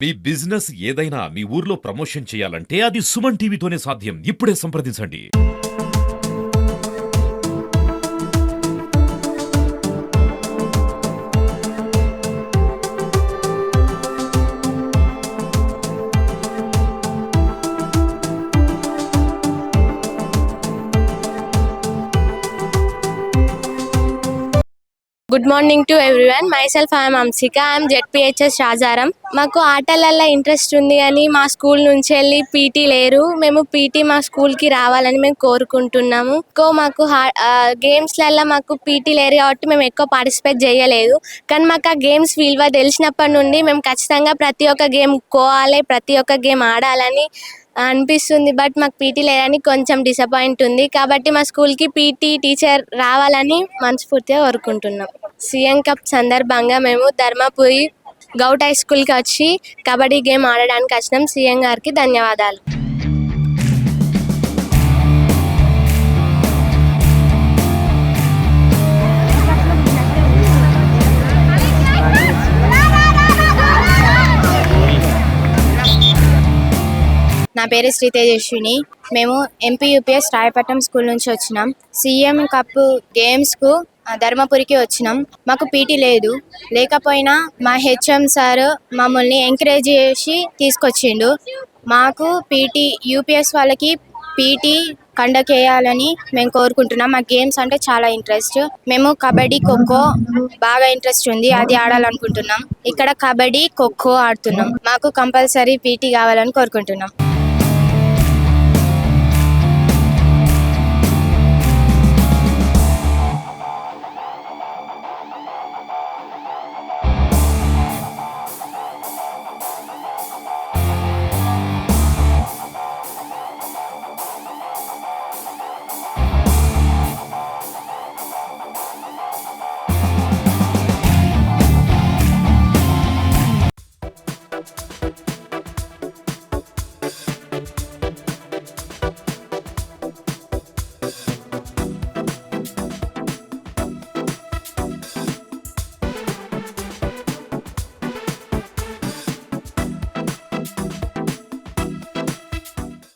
మీ business ఏదైనా మీ ఊర్లో promotion చేయాలంటే అది సుమన్ టీవీతోనే సాధ్యం. ఇప్పుడే సంప్రదించండి. Good morning to everyone. Myself I'm Anshika. I'm ZPHS Rajaram. మాకు ఆటలల్లో ఇంట్రెస్ట్ ఉంది కానీ మా స్కూల్ నుంచి వెళ్ళి పీటీ లేరు. మేము పీటీ మా స్కూల్కి రావాలని మేము కోరుకుంటున్నాము. మాకు గేమ్స్లలో మాకు పీటీ లేరు కాబట్టి మేము ఎక్కువ పార్టిసిపేట్ చేయలేదు. కానీ మాకు ఆ గేమ్స్ విలువ తెలిసినప్పటి నుండి మేము ఖచ్చితంగా ప్రతి ఒక్క గేమ్ పోవాలి, ప్రతి ఒక్క గేమ్ ఆడాలని అనిపిస్తుంది. బట్ మాకు పీటీ లేదని కొంచెం డిసప్పాయింట్ ఉంది. కాబట్టి మా స్కూల్కి పీటీ టీచర్ రావాలని మనస్ఫూర్తిగా కోరుకుంటున్నాం. సీఎం కప్ సందర్భంగా మేము ధర్మపురి గౌట్ హై స్కూల్కి వచ్చి కబడ్డీ గేమ్ ఆడడానికి వచ్చినాం. సీఎం గారికి ధన్యవాదాలు. నా పేరు శ్రీ తేజస్విని. మేము ఎంపీ యూపీఎస్ రాయపట్నం స్కూల్ నుంచి వచ్చినాం. సీఎం కప్ గేమ్స్కు ధర్మపురికి వచ్చినాం. మాకు పీటీ లేకపోయినా మా హెచ్ఎం సార్ మమ్మల్ని ఎంకరేజ్ చేసి తీసుకొచ్చిండు. మాకు పీటీ యూపీఎస్ వాళ్ళకి పీటీ కండక్ట్ చేయాలని మేము కోరుకుంటున్నాం. మా గేమ్స్ అంటే చాలా ఇంట్రెస్ట్. మేము కబడ్డీ, ఖోఖో బాగా ఇంట్రెస్ట్ ఉంది, అది ఆడాలనుకుంటున్నాం. ఇక్కడ కబడ్డీ, ఖోఖో ఆడుతున్నాం. మాకు కంపల్సరీ పీటీ కావాలని కోరుకుంటున్నాం.